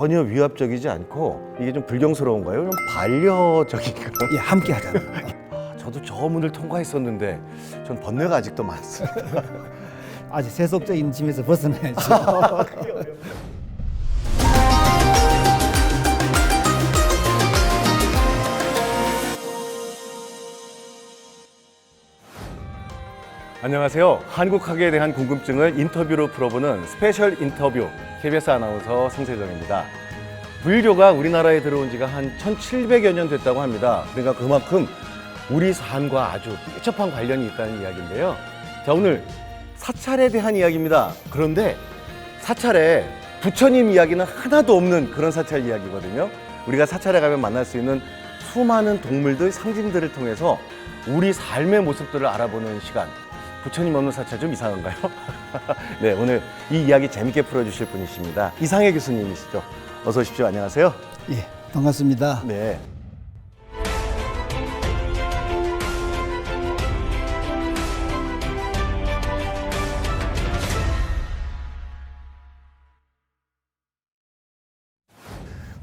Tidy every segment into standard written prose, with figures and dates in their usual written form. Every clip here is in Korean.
전혀 위압적이지 않고 이게 좀 불경스러운가요? 좀 반려적인가요? 예, 함께 하잖아요. 저도 저 문을 통과했었는데 전 번뇌가 아직도 많습니다. 아주 세속적인 짐에서 벗어나야죠. 안녕하세요. 한국학에 대한 궁금증을 인터뷰로 풀어보는 스페셜 인터뷰 KBS 아나운서 성세정입니다. 불교가 우리나라에 들어온 지가 한 1700여 년 됐다고 합니다. 그러니까 그만큼 우리 삶과 아주 밀접한 관련이 있다는 이야기인데요. 자, 오늘 사찰에 대한 이야기입니다. 그런데 사찰에 부처님 이야기는 하나도 없는 그런 사찰 이야기거든요. 우리가 사찰에 가면 만날 수 있는 수많은 동물들, 상징들을 통해서 우리 삶의 모습들을 알아보는 시간. 부처님 없는 사찰 좀 이상한가요? 네, 오늘 이 이야기 재밌게 풀어주실 분이십니다. 이상해 교수님이시죠? 어서 오십시오. 안녕하세요. 예, 반갑습니다. 네.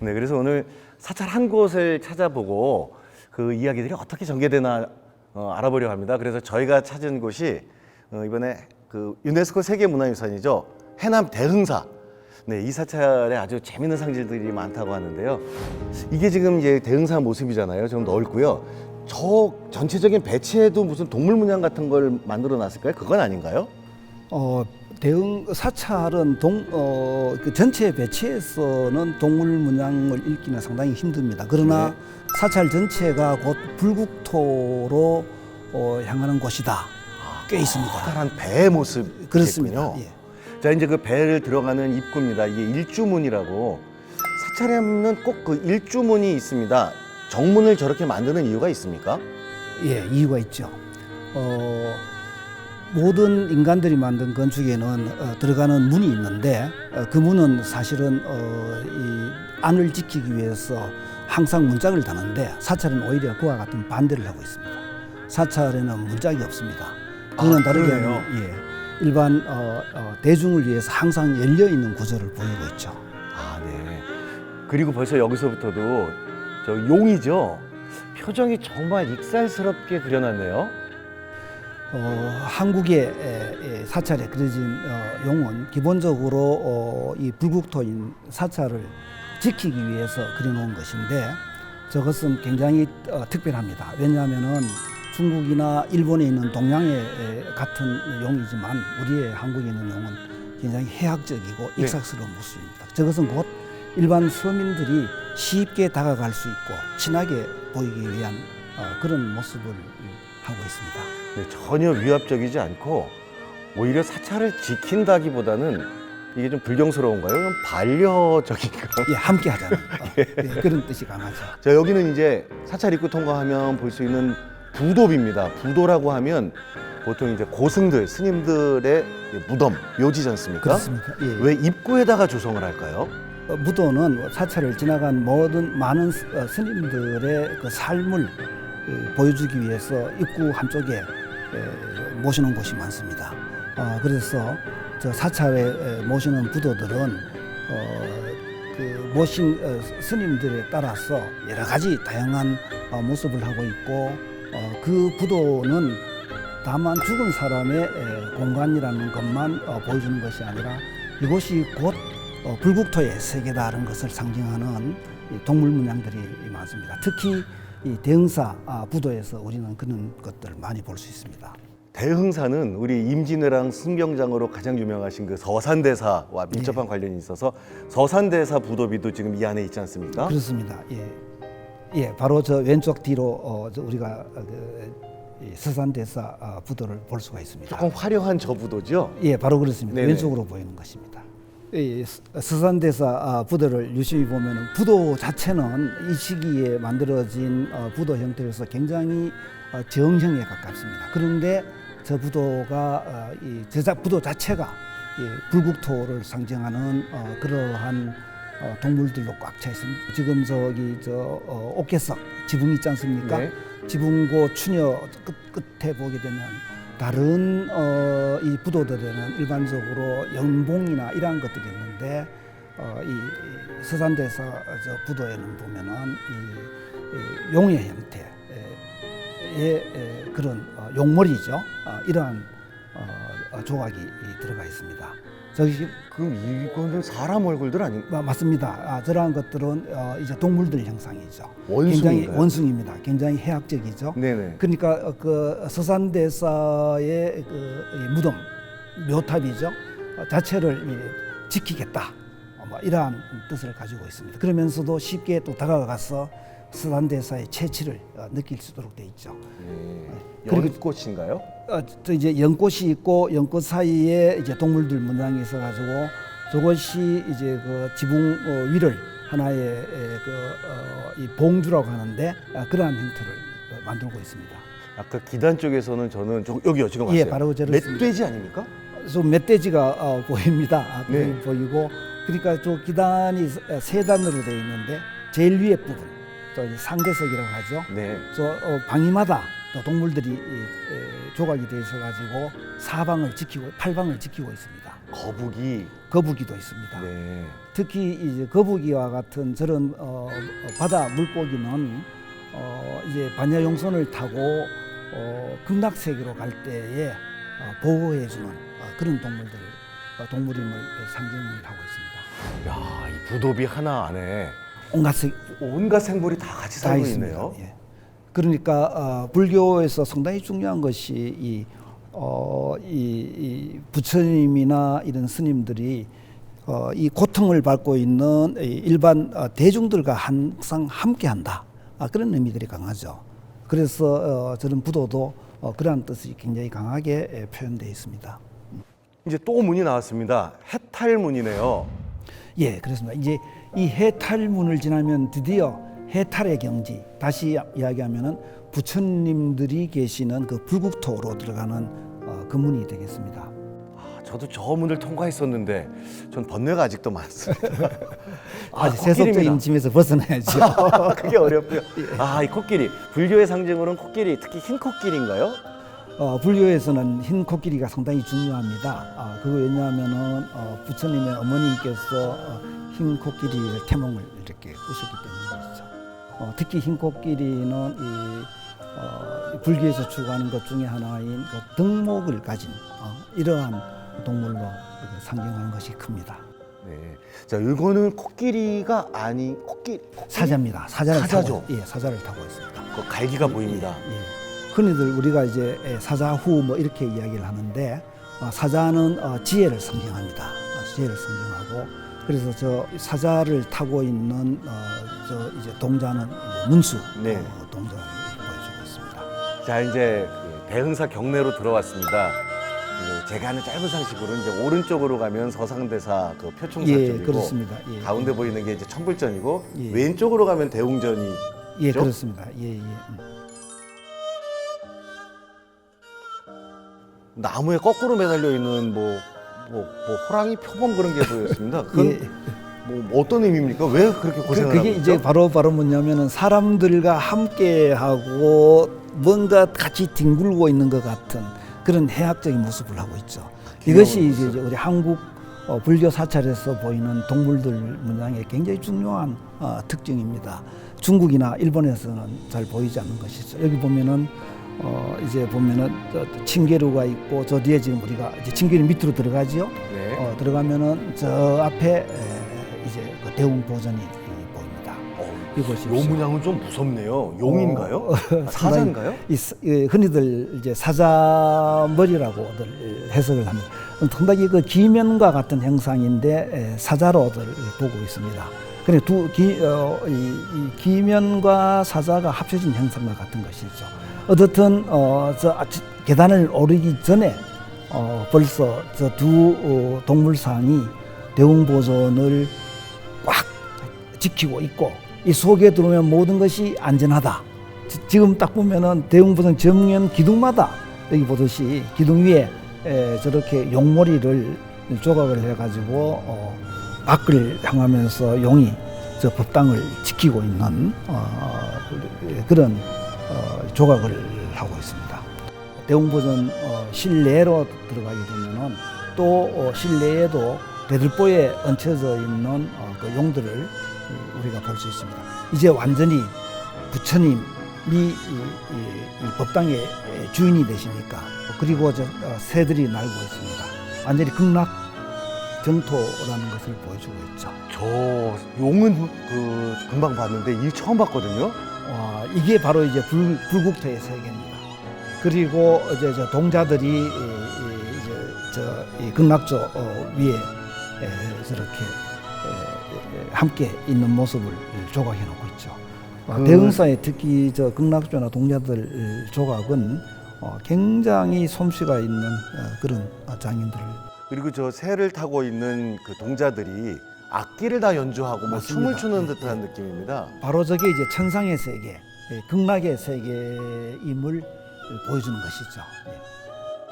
네, 그래서 오늘 사찰 한 곳을 찾아보고 그 이야기들이 어떻게 전개되나 알아보려고 합니다. 그래서 저희가 찾은 곳이 이번에 그 유네스코 세계문화유산이죠. 해남 대흥사. 네, 이 사찰에 아주 재밌는 상징들이 많다고 하는데요. 이게 지금 이제 대흥사 모습이잖아요. 좀 넓고요. 저 전체적인 배치에도 무슨 동물 문양 같은 걸 만들어 놨을까요? 그건 아닌가요? 대흥 사찰은 그 전체 배치에서는 동물 문양을 읽기는 상당히 힘듭니다. 그러나 네. 사찰 전체가 곧 불국토로 향하는 곳이다. 꽤 있습니다. 커다란 배의 모습. 그렇습니다. 예. 자, 이제 그 배를 들어가는 입구입니다. 이게 일주문이라고. 사찰에는 꼭 그 일주문이 있습니다. 정문을 저렇게 만드는 이유가 있습니까? 예, 이유가 있죠. 모든 인간들이 만든 건축에는 들어가는 문이 있는데 그 문은 사실은 이 안을 지키기 위해서 항상 문짝을 다는데 사찰은 오히려 그와 같은 반대를 하고 있습니다. 사찰에는 문짝이 없습니다. 그는 다르게 그러네요. 예, 일반 대중을 위해서 항상 열려 있는 구조를 보이고 있죠. 아, 네. 그리고 벌써 여기서부터도 저 용이죠. 표정이 정말 익살스럽게 그려놨네요. 한국의 사찰에 그려진 용은 기본적으로 이 불국토인 사찰을 지키기 위해서 그려놓은 것인데 저것은 굉장히 특별합니다. 왜냐하면은 중국이나 일본에 있는 동양의 같은 용이지만 우리의 한국에 있는 용은 굉장히 해학적이고 익살스러운 모습입니다. 저것은 곧 일반 서민들이 쉽게 다가갈 수 있고 친하게 보이기 위한 그런 모습을 하고 있습니다. 네, 전혀 위압적이지 않고 오히려 사찰을 지킨다기보다는 이게 좀 불경스러운가요? 좀 반려적인가요? 예, 함께 하잖아요. 예, 그런 뜻이 강하죠. 자, 여기는 이제 사찰 입구 통과하면 볼 수 있는 부도입니다. 부도라고 하면 보통 이제 고승들, 스님들의 무덤, 묘지지 않습니까? 그렇습니다. 예. 왜 입구에다가 조성을 할까요? 무도는 사찰을 지나간 많은 스님들의 그 삶을 보여주기 위해서 입구 한쪽에 모시는 곳이 많습니다. 그래서 저 사찰에 모시는 부도들은 그 모신 스님들에 따라서 여러 가지 다양한 모습을 하고 있고 그 부도는 다만 죽은 사람의 공간이라는 것만 보여주는 것이 아니라 이곳이 곧 불국토의 세계다라는 것을 상징하는 동물 문양들이 많습니다. 특히 이 대흥사 부도에서 우리는 그런 것들을 많이 볼 수 있습니다. 대흥사는 우리 임진왜랑 승경장으로 가장 유명하신 그 서산대사와 밀접한 관련이 있어서 서산대사 부도비도 지금 이 안에 있지 않습니까? 그렇습니다. 예, 예, 바로 저 왼쪽 뒤로 우리가 이 서산대사 부도를 볼 수가 있습니다. 조금 화려한 저 부도죠? 예, 바로 그렇습니다. 네네. 왼쪽으로 보이는 것입니다. 이 서산대사 부도를 유심히 보면 부도 자체는 이 시기에 만들어진 부도 형태로서 굉장히 정형에 가깝습니다. 그런데 저 부도가 이 제작 부도 자체가 이 불국토를 상징하는 그러한 동물들로 꽉 차 있습니다. 지금 저 옥계석 지붕 있지 않습니까? 네. 지붕고 추녀 끝에 보게 되면 다른 이 부도들에는 일반적으로 연봉이나 이러한 것들이 있는데 이 서산대사 저 부도에는 보면은 이 용의 형태의 그런 용머리죠. 이러한 조각이 들어가 있습니다. 저기 그럼 이거는 사람 얼굴들 아닌가? 맞습니다. 저러한 것들은 이제 동물들 형상이죠. 원숭이인가요? 굉장히 원숭이입니다. 굉장히 해학적이죠. 네네. 그러니까 그 서산대사의 이 무덤 묘탑이죠. 자체를 지키겠다. 뭐 이러한 뜻을 가지고 있습니다. 그러면서도 쉽게 또 다가가서 서산대사의 채취를 느낄 수 있도록 돼 있죠. 연꽃인가요? 또 이제 연꽃이 있고 연꽃 사이에 이제 동물들 문양이 있어가지고 저것이 이제 그 지붕 위를 하나의 이 봉주라고 하는데 그러한 형태를 만들고 있습니다. 아까 기단 쪽에서는 저는 여기요 지금 왔어요. 예, 바로 저렇습니다. 멧돼지 아닙니까? 좀 멧돼지가 보입니다. 네. 보이고 그러니까 저 기단이 세 단으로 되어 있는데 제일 위에 부분, 저 이제 상대석이라고 하죠. 네. 저 방위마다 또 동물들이 조각이 되어 있어 가지고 팔방을 지키고 있습니다. 거북이도 있습니다. 네. 특히 이제 거북이와 같은 저런 바다 물고기는 이제 반야용선을 타고 극락세계로 갈 때에 보호해주는 그런 동물임을 상징을 하고 있습니다. 야, 이 부도비 하나 안에 온갖 생물이 다 같이 다 살고 있습니다. 있네요. 예. 그러니까 불교에서 상당히 중요한 것이 이 부처님이나 이런 스님들이 이 고통을 받고 있는 일반 대중들과 항상 함께한다. 그런 의미들이 강하죠. 그래서 저런 부도도 그러한 뜻이 굉장히 강하게 표현되어 있습니다. 이제 또 문이 나왔습니다. 해탈문이네요. 예, 그렇습니다. 이제 이 해탈문을 지나면 드디어 해탈의 경지, 다시 이야기하면은 부처님들이 계시는 그 불국토로 들어가는 그 문이 되겠습니다. 저도 저 문을 통과했었는데 전 번뇌가 아직도 많습니다. 아직 세속적인 짐에서 벗어나야죠. 그게 어렵고요. 이 코끼리. 불교의 상징으로는 코끼리, 특히 흰 코끼리인가요? 불교에서는 흰 코끼리가 상당히 중요합니다. 그거 왜냐하면은 부처님의 어머님께서 흰 코끼리를 태몽을 이렇게 꾸셨기 때문이죠. 특히 흰 코끼리는 불교에서 추구하는 것 중에 하나인 그 덕목을 가진 이러한 동물로 상징하는 것이 큽니다. 네. 자, 이거는 코끼리가 아닌 사자입니다. 사자죠. 사자를 타고 있습니다. 그 갈기가 보입니다. 예. 흔히들 우리가 이제 사자후 뭐 이렇게 이야기를 하는데 사자는 지혜를 상징합니다. 지혜를 상징하고 그래서 저 사자를 타고 있는 저 이제 동자는 이제 문수 네. 동자를 보여주고 있습니다. 자, 이제 그 대흥사 경내로 들어왔습니다. 제가 아는 짧은 상식으로 이제 오른쪽으로 가면 서상대사 그 표충사 쪽이고 그렇습니다. 가운데 보이는 게 이제 천불전이고 예. 왼쪽으로 가면 대웅전이 예, 그렇습니다. 예. 나무에 거꾸로 매달려 있는 뭐 호랑이 표범 그런 게 보였습니다. 그건 예. 뭐 어떤 의미입니까? 왜 그렇게 고생을 하고 그게 있죠? 이제 바로 뭐냐면은 사람들과 함께하고 뭔가 같이 뒹굴고 있는 것 같은 그런 해학적인 모습을 하고 있죠. 이것이 이제 우리 한국 불교 사찰에서 보이는 동물들 문양의 굉장히 중요한 특징입니다. 중국이나 일본에서는 잘 보이지 않는 것이죠. 여기 보면은 이제 보면은 칭계루가 있고 저 뒤에 지금 우리가 이제 칭계루 밑으로 들어가지요. 네. 들어가면은 저 앞에 이제 그 대웅보전이 보입니다. 이곳이 요 문양은 좀 무섭네요. 용인가요? 사자인가요? 흔히들 이제 사자머리라고들 해석을 합니다. 상당히 그 기면과 같은 형상인데 사자로들 보고 있습니다. 그래 이 기면과 사자가 합쳐진 형상과 같은 것이죠. 어떻든 저 계단을 오르기 전에 벌써 저 두 동물상이 대웅보전을 꽉 지키고 있고 이 속에 들어오면 모든 것이 안전하다. 지금 딱 보면은 대웅보전 정면 기둥마다 여기 보듯이 기둥 위에 저렇게 용머리를 조각을 해가지고 밖을 향하면서 용이 저 법당을 지키고 있는 그런 조각을 하고 있습니다. 대웅보전 실내로 들어가게 되면은 또 실내에도 대들보에 얹혀져 있는 그 용들을 우리가 볼 수 있습니다. 이제 완전히 부처님이 이 법당의 주인이 되시니까, 그리고 새들이 날고 있습니다. 완전히 극락 정토라는 것을 보여주고 있죠. 저 용은 금방 봤는데 이 처음 봤거든요. 이게 바로 이제 불국토의 세계입니다. 그리고 이제 저 동자들이 이 극락조 위에 저렇게 함께 있는 모습을 조각해 놓고 있죠. 대흥사에 특히 저 극락조나 동자들 조각은 굉장히 솜씨가 있는 그런 장인들을. 그리고 저 새를 타고 있는 그 동자들이 악기를 다 연주하고 뭐 춤을 맞습니다. 추는 예, 듯한 느낌입니다. 바로 저게 이제 천상의 세계, 극락의 세계임을 보여주는 것이죠.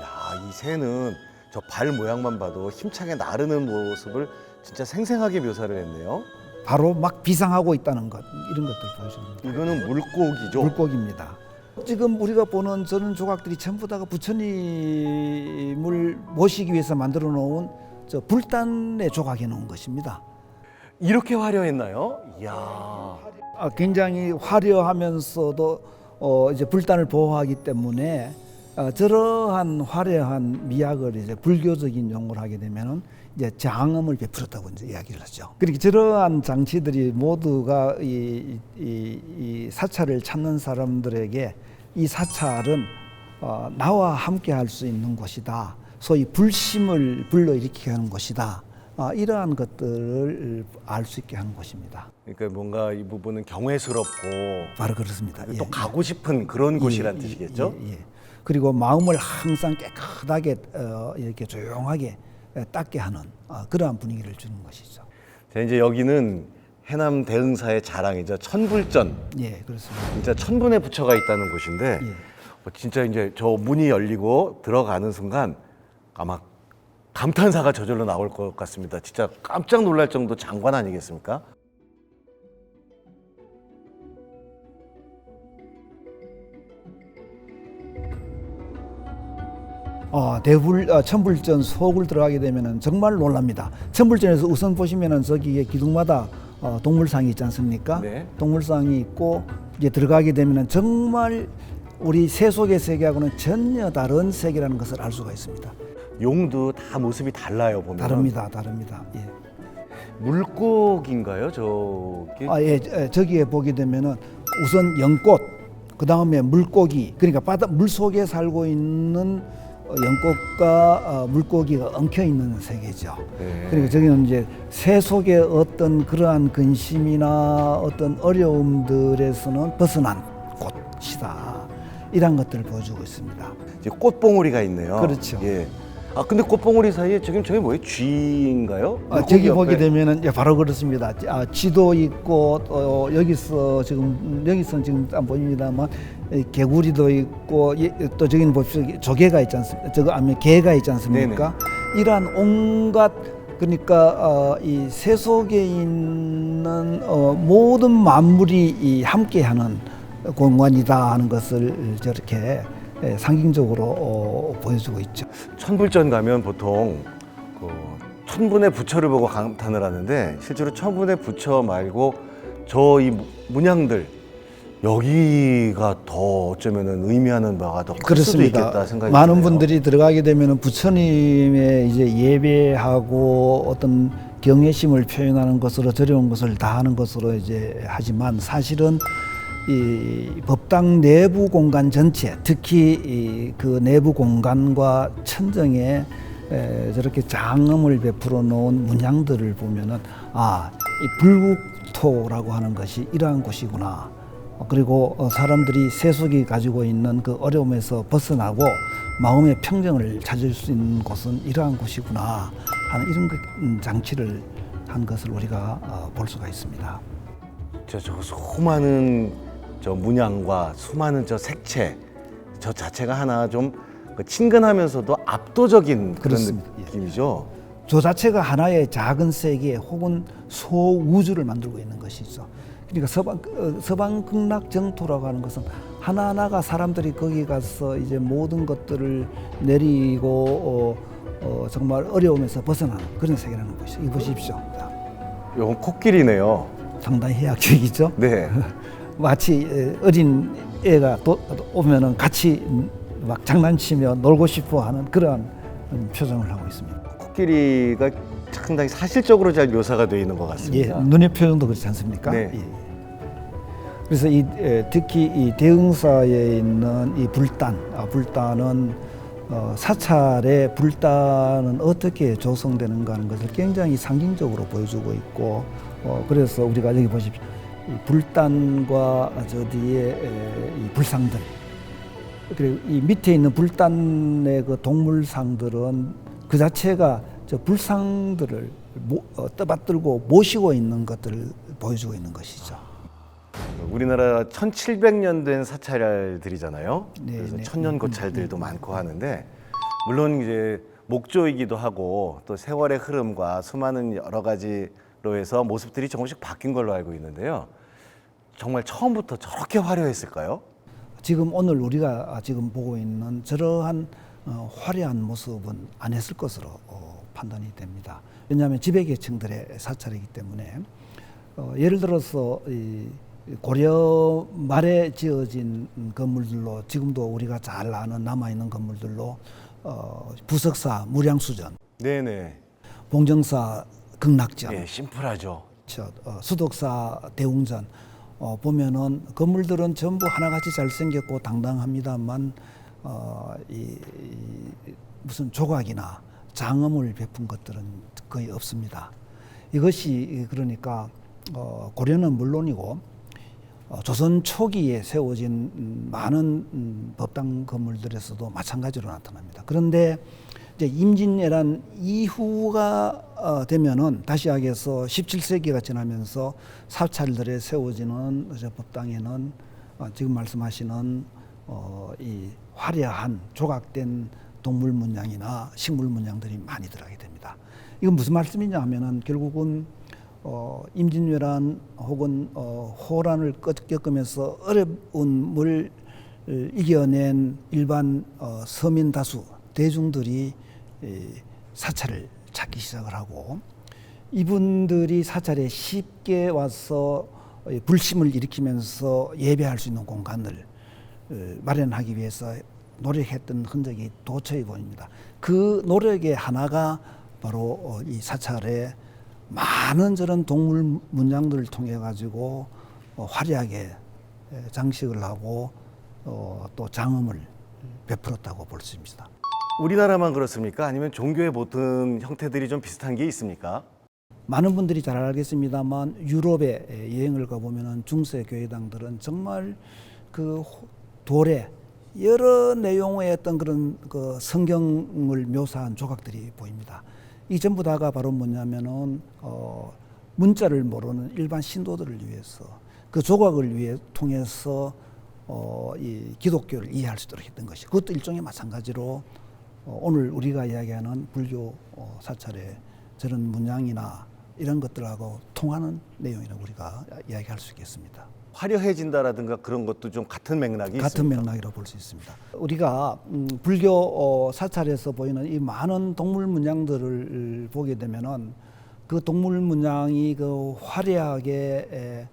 야, 이 새는 저 발 모양만 봐도 힘차게 나르는 모습을 진짜 생생하게 묘사를 했네요. 바로 막 비상하고 있다는 것, 이런 것들 보여줍니다. 이거는 물고기죠. 물고기입니다. 지금 우리가 보는 저런 조각들이 전부 다가 부처님을 모시기 위해서 만들어 놓은 저 불단에 조각해 놓은 것입니다. 이렇게 화려했나요? 이야. 굉장히 화려하면서도 이제 불단을 보호하기 때문에 저러한 화려한 미학을 이제 불교적인 용어를 하게 되면은 이제 장엄을 베풀었다고 이제 이야기를 하죠. 그렇게 저러한 장치들이 모두가 이 사찰을 찾는 사람들에게 이 사찰은 나와 함께 할 수 있는 곳이다. 소위 불심을 불러일으키게 하는 곳이다. 이러한 것들을 알 수 있게 하는 곳입니다. 그러니까 뭔가 이 부분은 경외스럽고 바로 그렇습니다. 또 가고 싶은 그런 곳이란 뜻이겠죠? 예. 그리고 마음을 항상 깨끗하게 이렇게 조용하게 닦게 하는 그러한 분위기를 주는 것이죠. 자, 이제 여기는 해남 대흥사의 자랑이죠. 천불전. 예, 그렇습니다. 진짜 천분의 부처가 있다는 곳인데 예. 진짜 이제 저 문이 열리고 들어가는 순간 아마 감탄사가 저절로 나올 것 같습니다. 진짜 깜짝 놀랄 정도 장관 아니겠습니까? 천불전 속을 들어가게 되면은 정말 놀랍니다. 천불전에서 우선 보시면은 저기에 기둥마다 동물상이 있지 않습니까? 네. 동물상이 있고 이제 들어가게 되면은 정말 우리 새 속의 세계하고는 전혀 다른 세계라는 것을 알 수가 있습니다. 용도 다 모습이 달라요, 보면. 다릅니다. 예. 물고기인가요, 저기? 저기에 보게 되면은 우선 연꽃, 그 다음에 물고기, 그러니까 바다 물 속에 살고 있는 연꽃과 물고기가 엉켜 있는 세계죠. 네. 그러니까 저기는 이제 새 속의 어떤 그러한 근심이나 어떤 어려움들에서는 벗어난 곳이다. 이런 것들을 보여주고 있습니다. 이제 꽃봉오리가 있네요. 그렇죠. 예. 근데 꽃봉오리 사이에 지금 저게 뭐예요? 쥐인가요? 저기 옆에. 보게 되면은 바로 그렇습니다. 쥐도 있고 여기서 지금 안 보입니다만 개구리도 있고 또 저기는 봅시다. 조개가 있지 않습니까? 저거 아니면 개가 있지 않습니까? 네네. 이러한 온갖 그러니까 이 새 속에 있는 모든 만물이 함께하는 공간이다 하는 것을 저렇게 상징적으로 보여주고 있죠. 천불전 가면 보통 그 천분의 부처를 보고 감탄을 하는데 실제로 천분의 부처 말고 저 이 문양들 여기가 더 어쩌면은 의미하는 바가 더 클 수도 있겠다 생각이 많은 드네요. 분들이 들어가게 되면은 부처님의 이제 예배하고 어떤 경외심을 표현하는 것으로 드려온 것을 다 하는 것으로 이제 하지만 사실은 이 법당 내부 공간 전체, 특히 그 내부 공간과 천정에 저렇게 장엄을 베풀어 놓은 문양들을 보면은 이 불국토라고 하는 것이 이러한 곳이구나. 그리고 사람들이 세속이 가지고 있는 그 어려움에서 벗어나고 마음의 평정을 찾을 수 있는 곳은 이러한 곳이구나 하는 이런 장치를 한 것을 우리가 볼 수가 있습니다. 저 수많은 저 문양과 수많은 저 색채 저 자체가 하나 좀 친근하면서도 압도적인 그런 그렇습니다. 느낌이죠. 저 자체가 하나의 작은 세계 혹은 소우주를 만들고 있는 것이죠. 그러니까 서방 극락 정토라고 하는 것은 하나하나가 사람들이 거기 가서 이제 모든 것들을 내리고 정말 어려움에서 벗어나는 그런 세계라는 것이 이거 보십시오. 자, 이건 코끼리네요. 상당히 해학적이죠. 네. 마치 어린 애가 오면은 같이 막 장난치며 놀고 싶어하는 그러한 표정을 하고 있습니다. 코끼리가 상당히 사실적으로 잘 묘사가 되어 있는 것 예, 같습니다. 눈의 표정도 그렇지 않습니까? 네. 예. 그래서 특히 이 대흥사에 있는 이 불단은 사찰의 불단은 어떻게 조성되는가 하는 것을 굉장히 상징적으로 보여주고 있고, 그래서 우리가 여기 보십시오. 이 불단과 저 뒤에 이 불상들, 그리고 이 밑에 있는 불단의 그 동물상들은 그 자체가 저 불상들을 떠받들고 모시고 있는 것들을 보여주고 있는 것이죠. 우리나라 1700년 된 사찰들이잖아요. 네, 그래서 네. 천년 고찰들도 많고 하는데, 물론 이제 목조이기도 하고 또 세월의 흐름과 수많은 여러 가지로 해서 모습들이 조금씩 바뀐 걸로 알고 있는데요. 정말 처음부터 저렇게 화려했을까요? 지금 오늘 우리가 지금 보고 있는 저러한 화려한 모습은 안 했을 것으로 판단이 됩니다. 왜냐하면 지배계층들의 사찰이기 때문에 예를 들어서 이 고려 말에 지어진 건물들로 지금도 우리가 잘 아는 남아있는 건물들로 부석사 무량수전, 네네. 봉정사 극락전, 네, 심플하죠. 수덕사 대웅전 보면은 건물들은 전부 하나같이 잘생겼고 당당합니다만 무슨 조각이나 장엄을 베푼 것들은 거의 없습니다. 이것이 그러니까 고려는 물론이고 조선 초기에 세워진 많은 법당 건물들에서도 마찬가지로 나타납니다. 그런데 이제 임진왜란 이후가 되면은 다시 하게서 17세기가 지나면서 사찰들에 세워지는 법당에는 지금 말씀하시는 이 화려한 조각된 동물 문양이나 식물 문양들이 많이 들어가게 됩니다. 이건 무슨 말씀이냐 하면은 결국은 임진왜란 혹은 호란을 겪으면서 어려움을 이겨낸 일반 서민 다수 대중들이 사찰을 찾기 시작을 하고, 이분들이 사찰에 쉽게 와서 불심을 일으키면서 예배할 수 있는 공간을 마련하기 위해서 노력했던 흔적이 도처에 보입니다. 그 노력의 하나가 바로 이 사찰에 많은 저런 동물 문양들을 통해 가지고 화려하게 장식을 하고 또 장엄을 베풀었다고 볼 수 있습니다. 우리나라만 그렇습니까? 아니면 종교의 모든 형태들이 좀 비슷한 게 있습니까? 많은 분들이 잘 알겠습니다만 유럽에 여행을 가보면 중세 교회당들은 정말 그 돌에 여러 내용의 어떤 그런 그 성경을 묘사한 조각들이 보입니다. 이 전부 다가 바로 뭐냐면은 문자를 모르는 일반 신도들을 위해서 그 조각을 통해서 이 기독교를 이해할 수 있도록 했던 것이, 그것도 일종의 마찬가지로 오늘 우리가 이야기하는 불교 사찰의 저런 문양이나 이런 것들하고 통하는 내용이라고 우리가 이야기할 수 있겠습니다. 화려해진다라든가 그런 것도 좀 같은 맥락이 같은 있습니까? 맥락이라고 볼 수 있습니다. 우리가 불교 사찰에서 보이는 이 많은 동물 문양들을 보게 되면은 그 동물 문양이 그 화려하게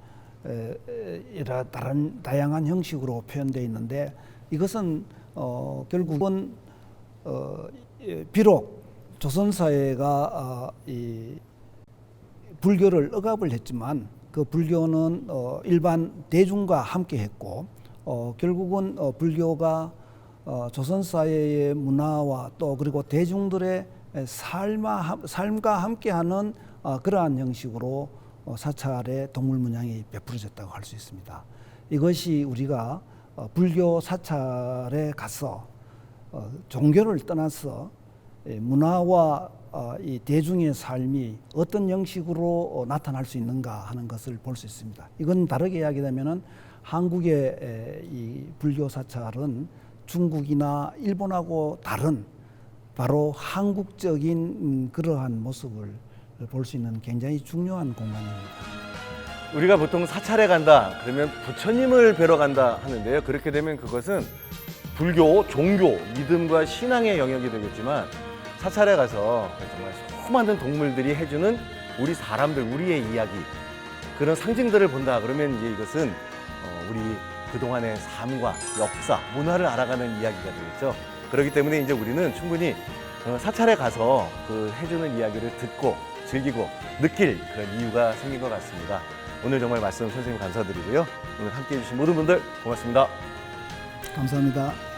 다른 다양한 형식으로 표현되어 있는데, 이것은 결국은 비록 조선 사회가 이 불교를 억압을 했지만 그 불교는 일반 대중과 함께 했고, 결국은 불교가 조선 사회의 문화와 또 그리고 대중들의 삶과 함께하는 그러한 형식으로 사찰의 동물 문양이 베풀어졌다고 할 수 있습니다. 이것이 우리가 불교 사찰에 가서 종교를 떠나서 문화와 이 대중의 삶이 어떤 형식으로 나타날 수 있는가 하는 것을 볼 수 있습니다. 이건 다르게 이야기하면은 한국의 이 불교 사찰은 중국이나 일본하고 다른 바로 한국적인 그러한 모습을 볼 수 있는 굉장히 중요한 공간입니다. 우리가 보통 사찰에 간다 그러면 부처님을 뵈러 간다 하는데요. 그렇게 되면 그것은 불교, 종교, 믿음과 신앙의 영역이 되겠지만, 사찰에 가서 정말 수많은 동물들이 해주는 우리 사람들, 우리의 이야기, 그런 상징들을 본다 그러면 이제 이것은 우리 그동안의 삶과 역사, 문화를 알아가는 이야기가 되겠죠. 그렇기 때문에 이제 우리는 충분히 사찰에 가서 그 해주는 이야기를 듣고 즐기고 느낄 그런 이유가 생긴 것 같습니다. 오늘 정말 말씀 선생님 감사드리고요. 오늘 함께해 주신 모든 분들 고맙습니다. 감사합니다.